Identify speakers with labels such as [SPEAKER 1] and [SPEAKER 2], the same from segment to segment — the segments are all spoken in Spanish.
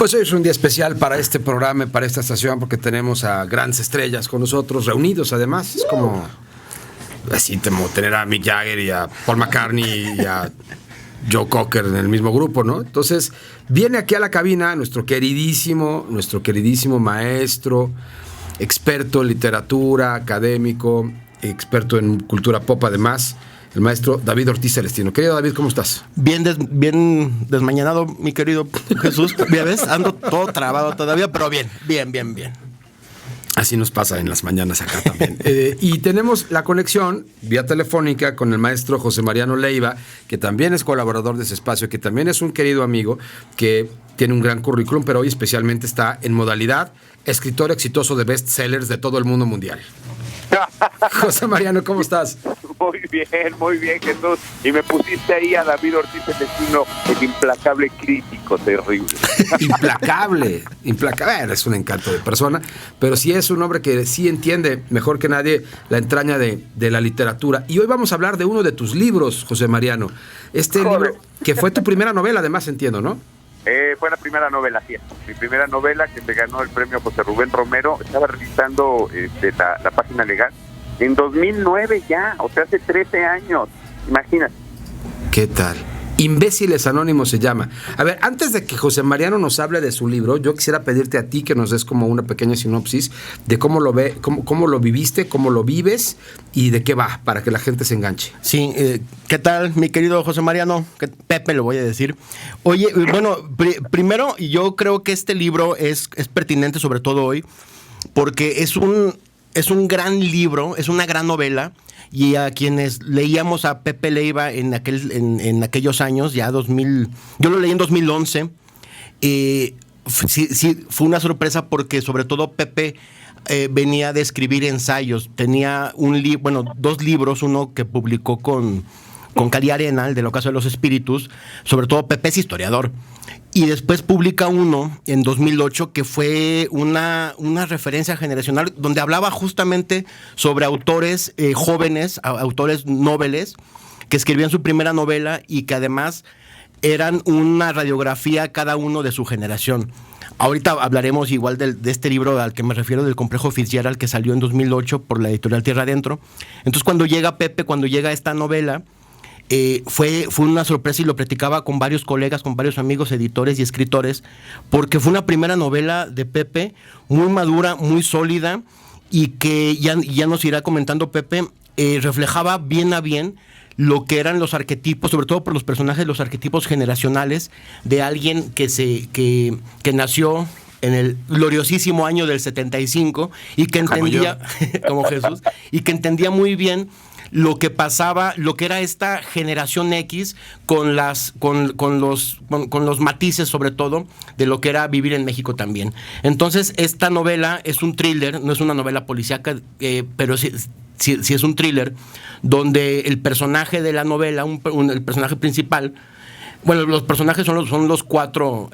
[SPEAKER 1] Pues hoy es un día especial para este programa, para esta estación, porque tenemos a grandes estrellas con nosotros, reunidos además. Es como así como tener a Mick Jagger y a Paul McCartney y a Joe Cocker en el mismo grupo, ¿no? Entonces, viene aquí a la cabina nuestro queridísimo maestro, experto en literatura, académico, experto en cultura pop además, el maestro David Ortiz Celestino. Querido David, ¿cómo estás?
[SPEAKER 2] Bien desmañanado, mi querido Jesús. Ya ves, ando todo trabado todavía, pero bien.
[SPEAKER 1] Así nos pasa en las mañanas acá también. Y tenemos la conexión vía telefónica con el maestro José Mariano Leiva, que también es colaborador de ese espacio, que también es un querido amigo, que tiene un gran currículum, pero hoy especialmente está en modalidad escritor exitoso de bestsellers de todo el mundo mundial. José Mariano, ¿cómo estás?
[SPEAKER 3] Muy bien, Jesús. Y me pusiste ahí a David Ortiz Celestino, el implacable crítico, terrible.
[SPEAKER 1] Implacable. Es un encanto de persona, pero sí es un hombre que sí entiende mejor que nadie la entraña de la literatura. Y hoy vamos a hablar de uno de tus libros, José Mariano. Libro que fue tu primera novela, además, entiendo, ¿no?
[SPEAKER 3] Fue la primera novela, sí. Mi primera novela, que se ganó el premio José Rubén Romero. Estaba revisando la página legal en 2009 ya, o sea, hace 13 años. Imagínate.
[SPEAKER 1] ¿Qué tal? Imbéciles Anónimos se llama. A ver, antes de que José Mariano nos hable de su libro, yo quisiera pedirte a ti que nos des como una pequeña sinopsis de cómo lo cómo lo viviste, cómo lo vives y de qué va, para que la gente se enganche.
[SPEAKER 2] Sí, ¿qué tal, mi querido José Mariano? Pepe, lo voy a decir. Oye, bueno, primero, yo creo que este libro es pertinente, sobre todo hoy, porque es un gran libro, es una gran novela. Y a quienes leíamos a Pepe Leiva en aquellos años, ya 2000, yo lo leí en 2011, sí, fue una sorpresa porque sobre todo Pepe venía de escribir ensayos, tenía dos libros, uno que publicó con Cali Arena, el del Ocaso de los Espíritus, sobre todo Pepe es historiador. Y después publica uno en 2008 que fue una referencia generacional donde hablaba justamente sobre autores jóvenes, autores noveles que escribían su primera novela y que además eran una radiografía cada uno de su generación. Ahorita hablaremos igual de este libro al que me refiero, del Complejo Fitzgerald, que salió en 2008 por la editorial Tierra Adentro. Entonces cuando llega esta novela, fue una sorpresa y lo platicaba con varios colegas, con varios amigos, editores y escritores, porque fue una primera novela de Pepe muy madura, muy sólida y que ya nos irá comentando Pepe, reflejaba bien a bien lo que eran los arquetipos, sobre todo por los personajes, los arquetipos generacionales de alguien que nació en el gloriosísimo año del 75 y que entendía, como Jesús, y que entendía muy bien lo que pasaba, lo que era esta generación X con los matices, sobre todo, de lo que era vivir en México también. Entonces, esta novela es un thriller, no es una novela policíaca, pero sí es un thriller, donde el personaje de la novela, el personaje principal, bueno, los personajes son los cuatro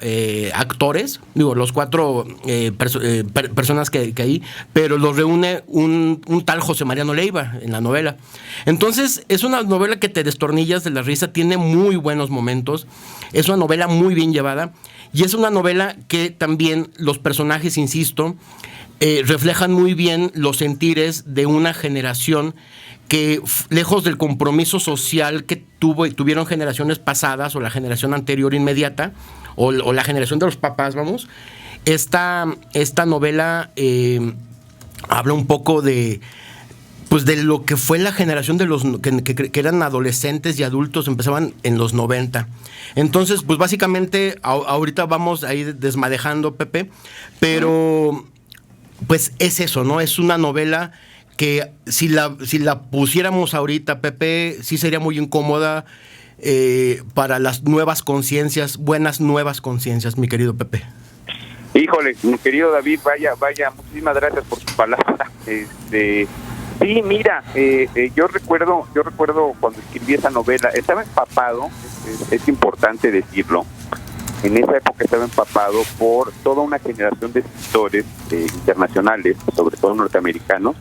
[SPEAKER 2] actores, los cuatro personas que hay, pero los reúne un tal José Mariano Leiva en la novela. Entonces, es una novela que te destornillas de la risa, tiene muy buenos momentos, es una novela muy bien llevada, y es una novela que también los personajes, insisto, reflejan muy bien los sentires de una generación que, lejos del compromiso social que tuvieron generaciones pasadas o la generación anterior inmediata o la generación de los papás, esta novela habla un poco de lo que fue la generación de los que eran adolescentes y adultos, empezaban en los 90. Entonces, pues básicamente ahorita vamos a ir desmadejando, Pepe, pero pues es eso, ¿no? Es una novela que si la pusiéramos ahorita, Pepe, sí sería muy incómoda para las nuevas conciencias, buenas nuevas conciencias, mi querido Pepe.
[SPEAKER 3] Híjole, mi querido David, vaya, muchísimas gracias por su palabra. Sí, mira, yo recuerdo cuando escribí esa novela, estaba empapado, es importante decirlo. En esa época estaba empapado por toda una generación de escritores internacionales, sobre todo norteamericanos,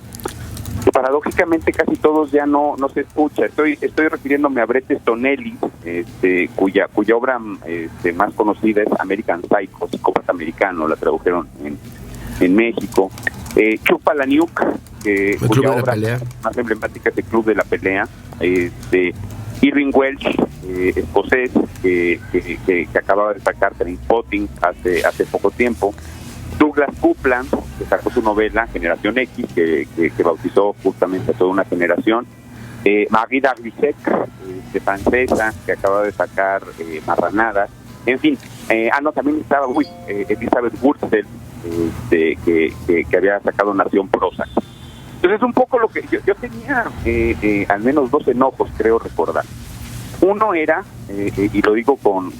[SPEAKER 3] que paradójicamente casi todos ya no se escucha. Estoy refiriéndome a Bret Easton Ellis, cuya obra más conocida es American Psycho, Psicópata norteamericano, la tradujeron en México. Chupa la Nuke, cuya obra más emblemática es el Club de la Pelea. Irving Welsh, escocés, que acababa de sacar Trainspotting hace poco tiempo. Douglas Coupland, que sacó su novela Generación X, que bautizó justamente a toda una generación. Marie Darvisek, francesa, que acaba de sacar Marranadas. En fin, también estaba Elizabeth Wurtzel, que había sacado Nación Prosa. Entonces, un poco lo que yo tenía, al menos 2 enojos, creo recordar. Uno era, y lo digo con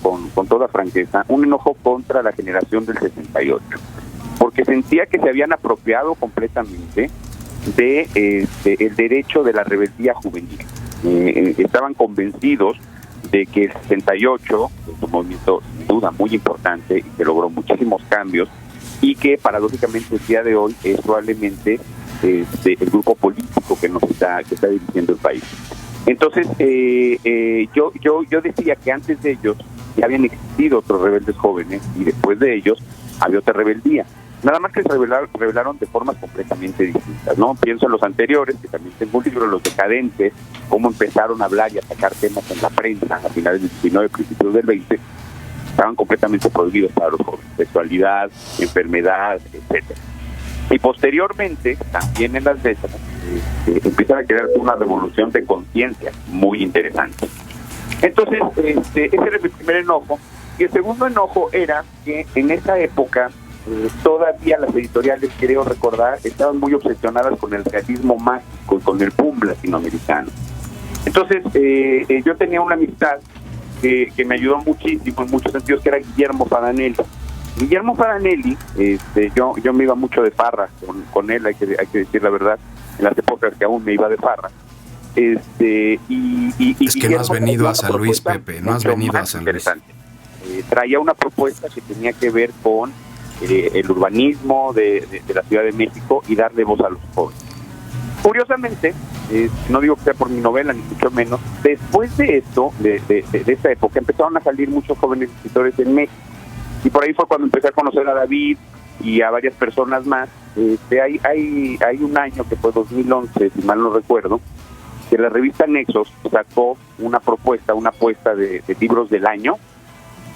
[SPEAKER 3] toda franqueza, un enojo contra la generación del 68, porque sentía que se habían apropiado completamente de el derecho de la rebeldía juvenil. Estaban convencidos de que el 68 es un movimiento sin duda muy importante y que logró muchísimos cambios, y que paradójicamente el día de hoy es probablemente el grupo político que está dirigiendo el país. Entonces, yo decía que antes de ellos ya habían existido otros rebeldes jóvenes, y después de ellos había otra rebeldía. Nada más que se rebelaron de formas completamente distintas, ¿no? Pienso en los anteriores, que también tengo un libro, Los Decadentes, cómo empezaron a hablar y a sacar temas en la prensa a finales del 19, principios del 20, estaban completamente prohibidos para los jóvenes: sexualidad, enfermedad, etcétera. Y posteriormente, también en las décadas, empiezan a crearse una revolución de conciencia muy interesante. Entonces, ese era mi primer enojo. Y el segundo enojo era que en esa época todavía las editoriales, creo recordar, estaban muy obsesionadas con el realismo mágico y con el boom latinoamericano. Entonces, yo tenía una amistad que me ayudó muchísimo en muchos sentidos, que era Guillermo Fadanelli. Guillermo Fadanelli, yo me iba mucho de farra con él, hay que decir la verdad, en las épocas que aún me iba de farra.
[SPEAKER 1] Es que no has venido a San Luis, Pepe, no has venido a San Luis.
[SPEAKER 3] Traía una propuesta que tenía que ver con el urbanismo de la Ciudad de México y darle voz a los jóvenes. Curiosamente, no digo que sea por mi novela, ni mucho menos, después de esto, de esta época, empezaron a salir muchos jóvenes escritores en México. Y por ahí fue cuando empecé a conocer a David y a varias personas más. Hay un año que fue 2011, si mal no recuerdo, que la revista Nexos sacó una apuesta de libros del año.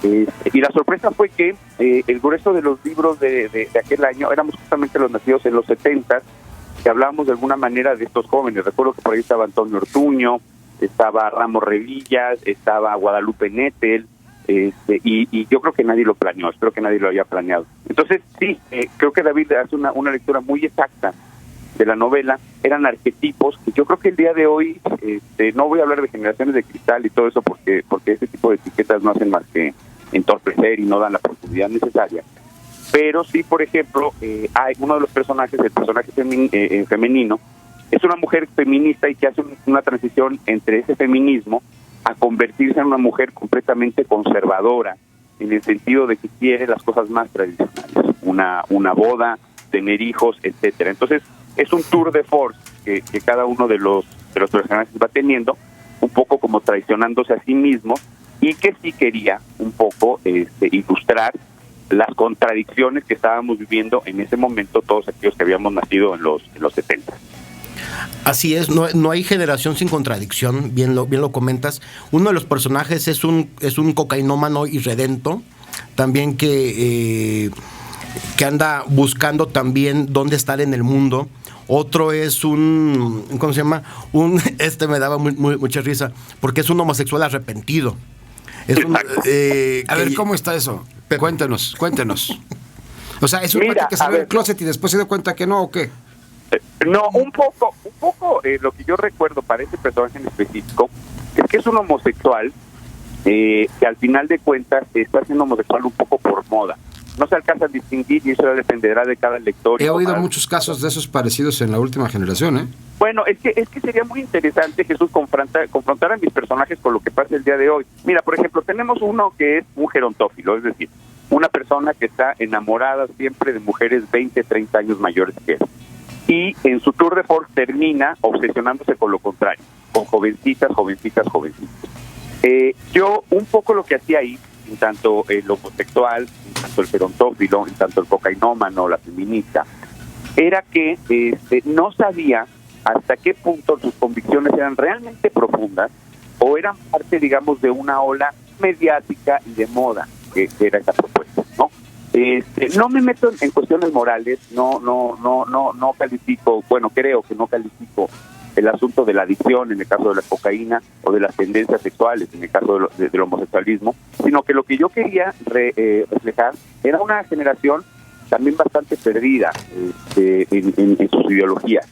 [SPEAKER 3] Y la sorpresa fue que el grueso de los libros de aquel año éramos justamente los nacidos en los 70, que hablábamos de alguna manera de estos jóvenes. Recuerdo que por ahí estaba Antonio Ortuño, estaba Ramos Revillas, estaba Guadalupe Nettel, y yo creo que nadie lo planeó, espero que nadie lo haya planeado. Entonces, sí, creo que David hace una lectura muy exacta de la novela. Eran arquetipos que yo creo que el día de hoy, no voy a hablar de generaciones de cristal y todo eso, porque ese tipo de etiquetas no hacen más que entorpecer y no dan la profundidad necesaria. Pero sí, por ejemplo, hay uno de los personajes, el personaje femenino, es una mujer feminista y que hace una transición entre ese feminismo a convertirse en una mujer completamente conservadora, en el sentido de que quiere las cosas más tradicionales, una boda, tener hijos, etcétera. Entonces, es un tour de force que cada uno de los personajes va teniendo, un poco como traicionándose a sí mismo, y que sí quería un poco ilustrar las contradicciones que estábamos viviendo en ese momento todos aquellos que habíamos nacido en los 70.
[SPEAKER 2] Así es, no hay generación sin contradicción, bien lo comentas. Uno de los personajes es un cocainómano irredento, también que anda buscando también dónde estar en el mundo. Otro es ¿cómo se llama? Me daba mucha risa, porque es un homosexual arrepentido.
[SPEAKER 1] A ver, ¿cómo está eso? Cuéntenos. O sea, ¿es un cuate que salió del closet y después se dio cuenta que no, o qué?
[SPEAKER 3] No, un poco lo que yo recuerdo para ese personaje en específico es que es un homosexual que al final de cuentas está siendo homosexual un poco por moda. No se alcanza a distinguir y eso dependerá de cada lector.
[SPEAKER 1] He oído muchos casos de esos parecidos en la última generación, ¿eh?
[SPEAKER 3] Bueno, es que sería muy interesante, Jesús, confrontar a mis personajes con lo que pasa el día de hoy. Mira, por ejemplo, tenemos uno que es un gerontófilo, es decir, una persona que está enamorada siempre de mujeres 20, 30 años mayores que él. Y en su tour de force termina obsesionándose con lo contrario, con jovencitas. Yo un poco lo que hacía ahí en tanto el homosexual, en tanto el gerontófilo, en tanto el cocainómano, la feminista, era que no sabía hasta qué punto sus convicciones eran realmente profundas o eran parte, digamos, de una ola mediática y de moda que era esa propuesta, ¿no? No me meto en cuestiones morales, no califico, bueno, creo que no califico el asunto de la adicción en el caso de la cocaína o de las tendencias sexuales en el caso del homosexualismo, sino que lo que yo quería reflejar era una generación también bastante perdida en sus ideologías.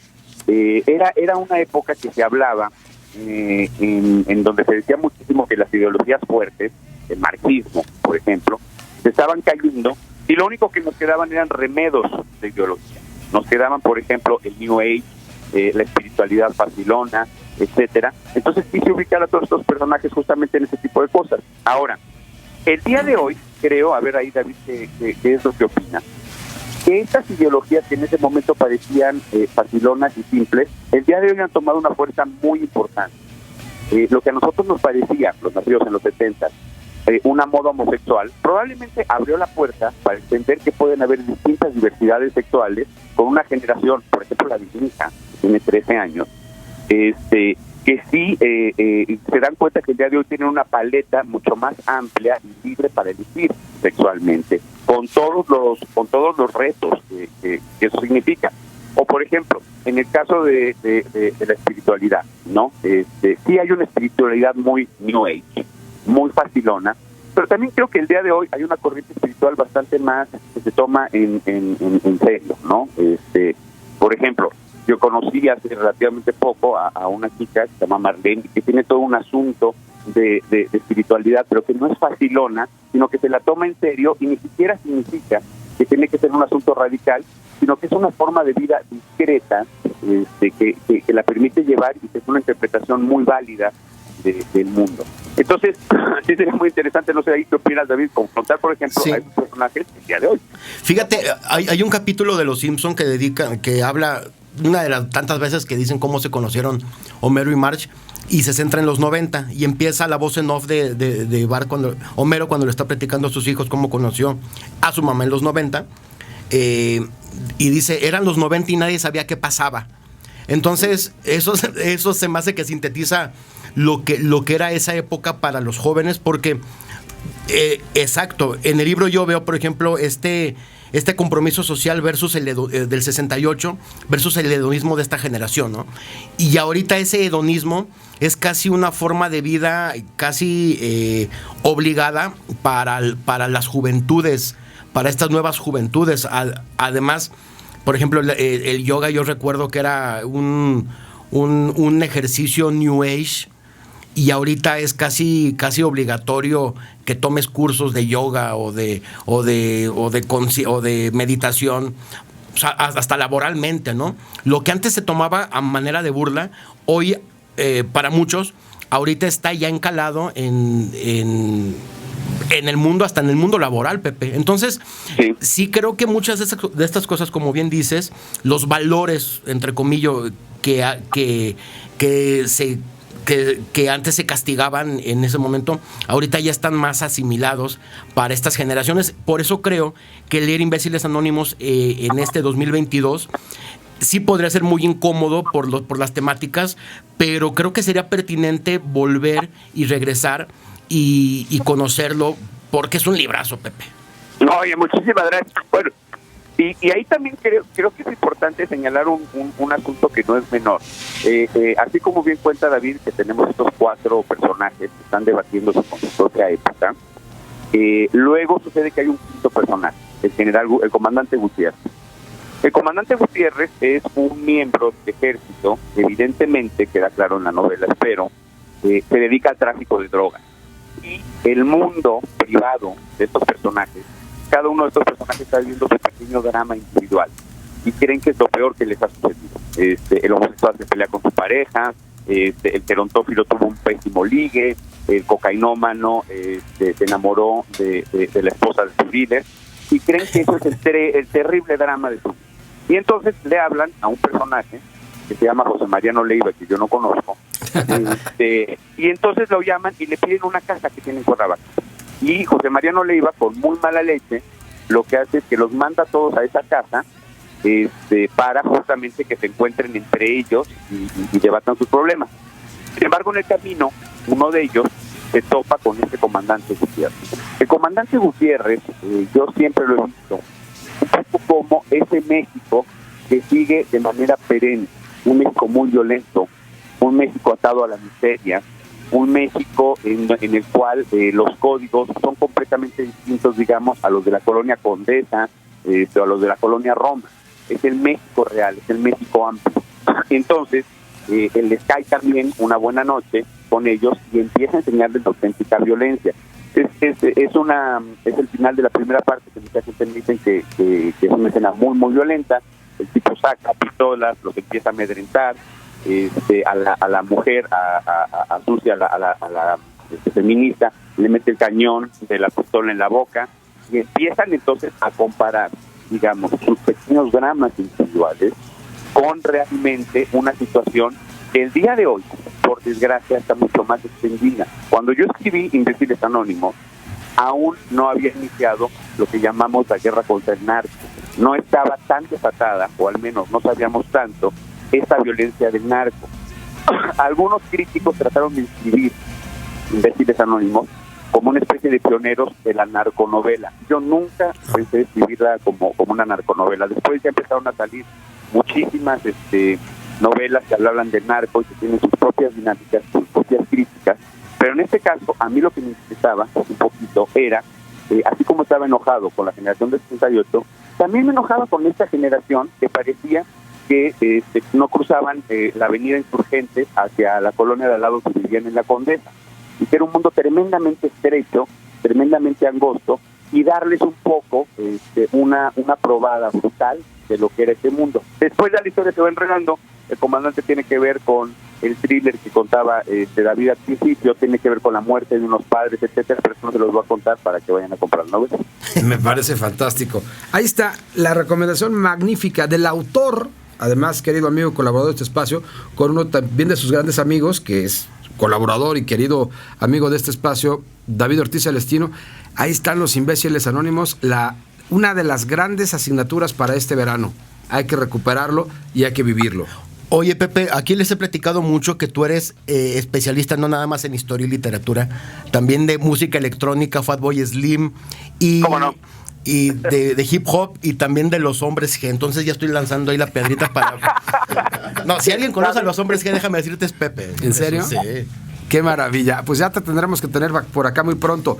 [SPEAKER 3] Era una época que se hablaba en donde se decía muchísimo que las ideologías fuertes, el marxismo, por ejemplo, se estaban cayendo y lo único que nos quedaban eran remedos de ideología. Nos quedaban, por ejemplo, el New Age, la espiritualidad facilona, etcétera. Entonces quise ubicar a todos estos personajes justamente en ese tipo de cosas. Ahora, el día de hoy, creo, a ver ahí David, ¿qué es lo que opina? Que estas ideologías que en ese momento parecían facilonas y simples, el día de hoy han tomado una fuerza muy importante. Lo que a nosotros nos parecía, los nacidos en los 70, una moda homosexual, probablemente abrió la puerta para entender que pueden haber distintas diversidades sexuales con una generación, por ejemplo la de mi hija, que tiene 13 años, que sí se dan cuenta que el día de hoy tienen una paleta mucho más amplia y libre para elegir sexualmente, con todos los retos que eso significa. O por ejemplo, en el caso de la espiritualidad, ¿no? Sí hay una espiritualidad muy New Age, muy facilona, pero también creo que el día de hoy hay una corriente espiritual bastante más que se toma en serio, ¿no? Por ejemplo, yo conocí hace relativamente poco a una chica que se llama Marlene, que tiene todo un asunto de espiritualidad, pero que no es facilona, sino que se la toma en serio y ni siquiera significa que tiene que ser un asunto radical, sino que es una forma de vida discreta que la permite llevar y que es una interpretación muy válida del mundo. Entonces, sí sería muy interesante, no sé ahí qué opinas, David, confrontar, por ejemplo,
[SPEAKER 2] sí,
[SPEAKER 3] a estos personajes el día de hoy.
[SPEAKER 2] Fíjate, hay un capítulo de Los Simpson que habla, una de las tantas veces que dicen cómo se conocieron Homero y Marge, y se centra en los 90, y empieza la voz en off de Bart Homero cuando le está platicando a sus hijos cómo conoció a su mamá en los 90, y dice, eran los 90 y nadie sabía qué pasaba. Entonces, eso se me hace que sintetiza lo que era esa época para los jóvenes, porque exacto, en el libro yo veo, por ejemplo, este compromiso social versus del 68 versus el hedonismo de esta generación, ¿no? Y ahorita ese hedonismo es casi una forma de vida casi obligada para las juventudes, para estas nuevas juventudes. Además, por ejemplo, el yoga, yo recuerdo que era un ejercicio New Age, y ahorita es casi obligatorio que tomes cursos de yoga o de meditación, o sea, hasta laboralmente, ¿no? Lo que antes se tomaba a manera de burla, hoy para muchos ahorita está ya encalado en el mundo, hasta en el mundo laboral, Pepe. Entonces, sí creo que muchas de estas cosas, como bien dices, los valores, entre comillas, que antes se castigaban en ese momento, ahorita ya están más asimilados para estas generaciones. Por eso creo que leer Imbéciles Anónimos en este 2022 sí podría ser muy incómodo por las temáticas, pero creo que sería pertinente volver y regresar y conocerlo, porque es un librazo, Pepe.
[SPEAKER 3] No, oye, muchísimas gracias. Bueno, y ahí también creo que es importante señalar un asunto que no es menor. Así como bien cuenta David, que tenemos estos 4 personajes que están debatiéndose con su propia época, luego sucede que hay un quinto personaje, el comandante Gutiérrez. El comandante Gutiérrez es un miembro del ejército, evidentemente, queda claro en la novela, espero, se dedica al tráfico de drogas. Y el mundo privado de estos personajes, cada uno de estos personajes está viviendo su pequeño drama individual y creen que es lo peor que les ha sucedido. El homosexual se pelea con su pareja, el gerontófilo tuvo un pésimo ligue, el cocainómano se enamoró de la esposa de su líder, y creen que eso es el terrible drama de su vida. Y entonces le hablan a un personaje que se llama José Mariano Leiva, que yo no conozco, y entonces lo llaman y le piden una casa que tiene en Cuernavaca. Y José Mariano Leiva, con muy mala leche, lo que hace es que los manda a todos a esa casa para justamente que se encuentren entre ellos y debatan sus problemas. Sin embargo, en el camino, uno de ellos se topa con este comandante Gutiérrez. El comandante Gutiérrez, yo siempre lo he visto, un poco como ese México que sigue de manera perenne, un México muy violento, un México atado a la miseria, un México en el cual los códigos son completamente distintos, digamos, a los de la colonia Condesa, o a los de la colonia Roma. Es el México real, es el México amplio. Entonces, él les cae también una buena noche con ellos y empieza a enseñarles la auténtica violencia. Es el final de la primera parte, que mucha gente me dicen que es una escena muy, muy violenta. El tipo saca pistolas, los empieza a amedrentar, a la mujer, a Sucia, a la feminista, le mete el cañón de la pistola en la boca y empiezan entonces a comparar, digamos, sus pequeños dramas individuales con realmente una situación que el día de hoy, por desgracia, está mucho más extendida. Cuando yo escribí Imbéciles Anónimos, aún no había iniciado lo que llamamos la guerra contra el narco. No estaba tan desatada, o al menos no sabíamos tanto, esta violencia del narco. Algunos críticos trataron de inscribir Imbéciles Anónimos como una especie de pioneros de la narconovela. Yo nunca pensé escribirla como una narconovela. Después ya empezaron a salir muchísimas novelas que hablaban del narco y que tienen sus propias dinámicas, sus propias críticas. Pero en este caso, a mí lo que me interesaba un poquito era, así como estaba enojado con la generación del 68, también me enojaba con esta generación que parecía que no cruzaban la avenida Insurgentes hacia la colonia de al lado que vivían en la Condesa, y que era un mundo tremendamente estrecho, tremendamente angosto, y darles un poco una probada brutal de lo que era este mundo. Después ya la historia se va enredando. El comandante tiene que ver con el thriller que contaba David al principio, tiene que ver con la muerte de unos padres, etcétera, pero eso no se los voy a contar para que vayan a comprar la novela.
[SPEAKER 1] Me parece fantástico. Ahí está la recomendación magnífica del autor, además querido amigo colaborador de este espacio, con uno también de sus grandes amigos, que es colaborador y querido amigo de este espacio, David Ortiz Celestino. Ahí están Los Imbéciles Anónimos, una de las grandes asignaturas para este verano. Hay que recuperarlo y hay que vivirlo.
[SPEAKER 2] Oye, Pepe, aquí les he platicado mucho que tú eres especialista no nada más en historia y literatura, también de música electrónica, Fatboy Slim y,
[SPEAKER 3] ¿cómo no?
[SPEAKER 2] y de hip hop y también de los hombres G. Entonces ya estoy lanzando ahí la piedrita para... No, si alguien conoce a los hombres G, déjame decirte, es Pepe.
[SPEAKER 1] ¿En serio?
[SPEAKER 2] Sí.
[SPEAKER 1] Qué maravilla. Pues ya te tendremos que tener por acá muy pronto.